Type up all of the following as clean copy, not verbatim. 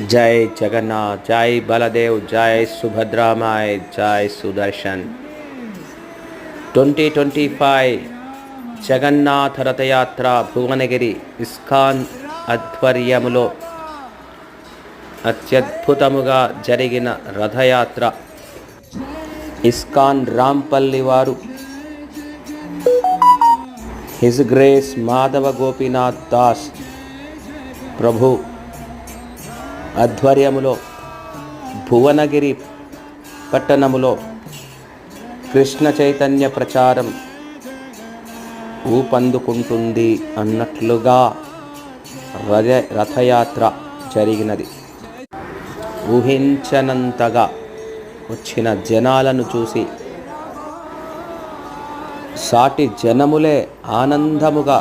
जय जगन्नाथ, जय बलदेव, जय सुभद्रा माय, जय सुदर्शन। 2025 జగన్నాథ రథయాత్ర భువనగిరి ఇస్కాన్ ఆధ్వర్యములో అత్యద్భుతముగా జరిగిన రథయాత్ర. ఇస్కాన్ రాంపల్లి వారు హిజ్ గ్రేస్ మాధవ గోపీనాథ్ దాస్ ప్రభు ఆధ్వర్యములో భువనగిరి పట్టణములో కృష్ణ చైతన్య ప్రచారం ఊపందుకుంటుంది అన్నట్లుగా రథయాత్ర జరిగినది. ఊహించనంతగా వచ్చిన జనాలను చూసి సాటి జనములే ఆనందముగా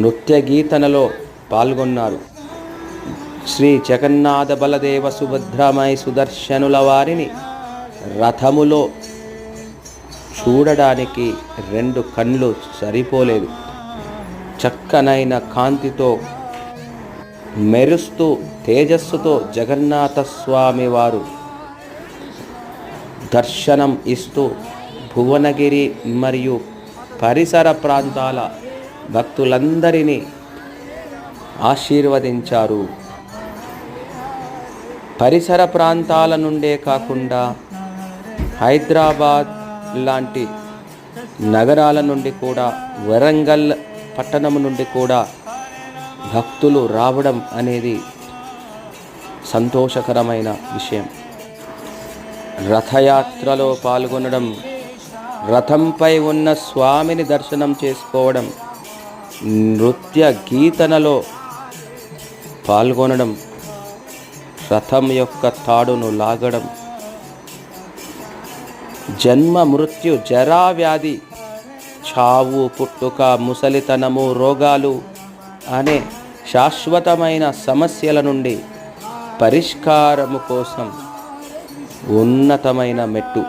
నృత్య గీతనలో పాల్గొన్నారు. శ్రీ జగన్నాథ బలదేవ సుభద్రమై సుదర్శనుల వారిని రథములో చూడడానికి 2 కళ్ళు సరిపోలేదు. చక్కనైన కాంతితో మెరుస్తూ తేజస్సుతో జగన్నాథ స్వామి వారు దర్శనం ఇస్తూ భువనగిరి మరియు పరిసర ప్రాంతాల భక్తులందరినీ ఆశీర్వదించారు. పరిసర ప్రాంతాల నుండే కాకుండా హైదరాబాద్ లాంటి నగరాల నుండి కూడా, వరంగల్ పట్టణం నుండి కూడా భక్తులు రావడం అనేది సంతోషకరమైన విషయం. రథయాత్రలో పాల్గొనడం, రథంపై ఉన్న స్వామిని దర్శనం చేసుకోవడం, నృత్య గీతనలో పాల్గొనడం, రథం యొక్క తాడును లాగడం, జన్మ మృత్యు జరా వ్యాధి, చావు పుట్టుక, ముసలితనము, రోగాలు అనే శాశ్వతమైన సమస్యల నుండి పరిష్కారము కోసం ఉన్నతమైన మెట్టు.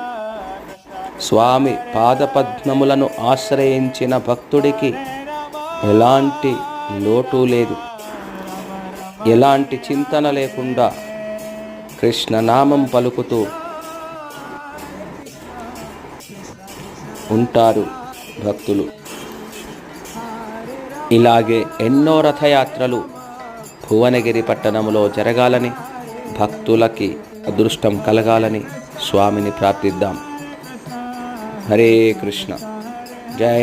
స్వామి పాదపద్మములను ఆశ్రయించిన భక్తుడికి ఎలాంటి లోటు లేదు. ఎలాంటి చింతన లేకుండా కృష్ణనామం పలుకుతూ ఉంటారు భక్తులు. ఇలాగే ఎన్నో రథయాత్రలు భువనగిరి పట్టణంలో జరగాలని, భక్తులకి అదృష్టం కలగాలని స్వామిని ప్రార్థిద్దాం. హరే కృష్ణ. జై